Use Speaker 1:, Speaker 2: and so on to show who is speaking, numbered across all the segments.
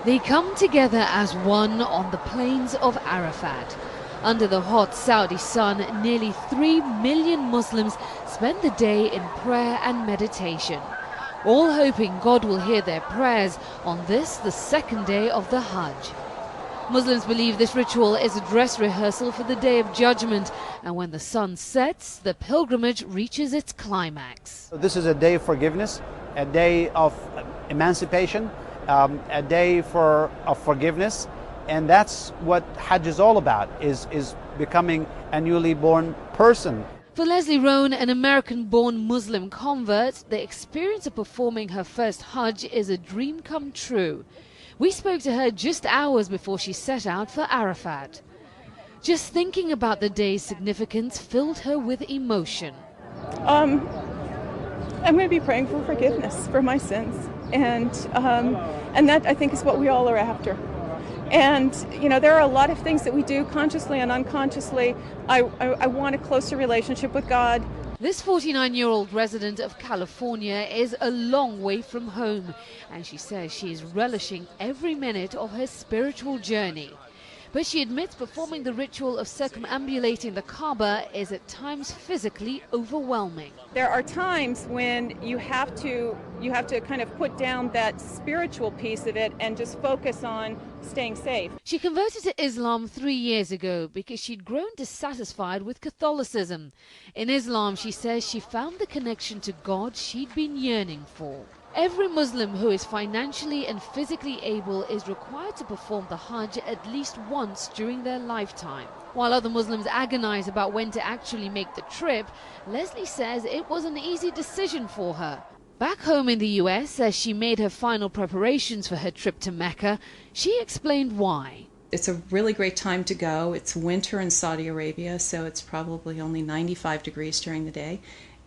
Speaker 1: They come together as one on the plains of Arafat. Under the hot Saudi sun, nearly 3 million Muslims spend the day in prayer and meditation, all hoping God will hear their prayers on this, the second day of the Hajj. Muslims believe this ritual is a dress rehearsal for the Day of Judgment, and when the sun sets, the pilgrimage reaches its climax.
Speaker 2: This is a day of forgiveness, a day of emancipation, a day of forgiveness, and that's what Hajj is all about, is becoming a newly born person.
Speaker 1: For Leslie Rohn, an American-born Muslim convert, the experience of performing her first Hajj is a dream come true. We spoke to her just hours before she set out for Arafat. Just thinking about the day's significance filled her with emotion.
Speaker 3: I'm going to be praying for forgiveness for my sins, and that, I think, is what we all are after. And, you know, there are a lot of things that we do consciously and unconsciously. I want a closer relationship with God.
Speaker 1: This 49-year-old resident of California is a long way from home, and she says she is relishing every minute of her spiritual journey. But she admits performing the ritual of circumambulating the Kaaba is at times physically overwhelming.
Speaker 3: There are times when you have to kind of put down that spiritual piece of it and just focus on staying safe.
Speaker 1: She converted to Islam 3 years ago because she'd grown dissatisfied with Catholicism. In Islam, she says she found the connection to God she'd been yearning for. Every Muslim who is financially and physically able is required to perform the Hajj at least once during their lifetime. While other Muslims agonize about when to actually make the trip, Leslie says it was an easy decision for her. Back home in the US, as she made her final preparations for her trip to Mecca, she explained why.
Speaker 4: It's a really great time to go. It's winter in Saudi Arabia, so it's probably only 95 degrees during the day.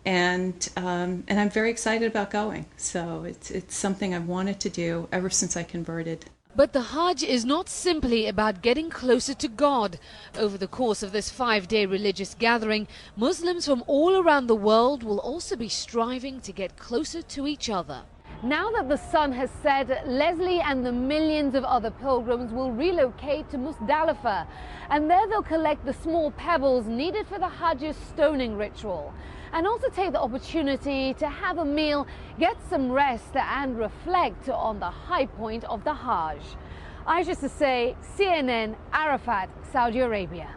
Speaker 4: And I'm very excited about going. So it's something I've wanted to do ever since I converted.
Speaker 1: But the Hajj is not simply about getting closer to God. Over the course of this 5-day religious gathering, Muslims from all around the world will also be striving to get closer to each other. Now that the sun has set, Leslie and the millions of other pilgrims will relocate to Muzdalifah, and there they'll collect the small pebbles needed for the Hajj's stoning ritual, and also take the opportunity to have a meal, get some rest and reflect on the high point of the Hajj. Aisha Say, CNN, Arafat, Saudi Arabia.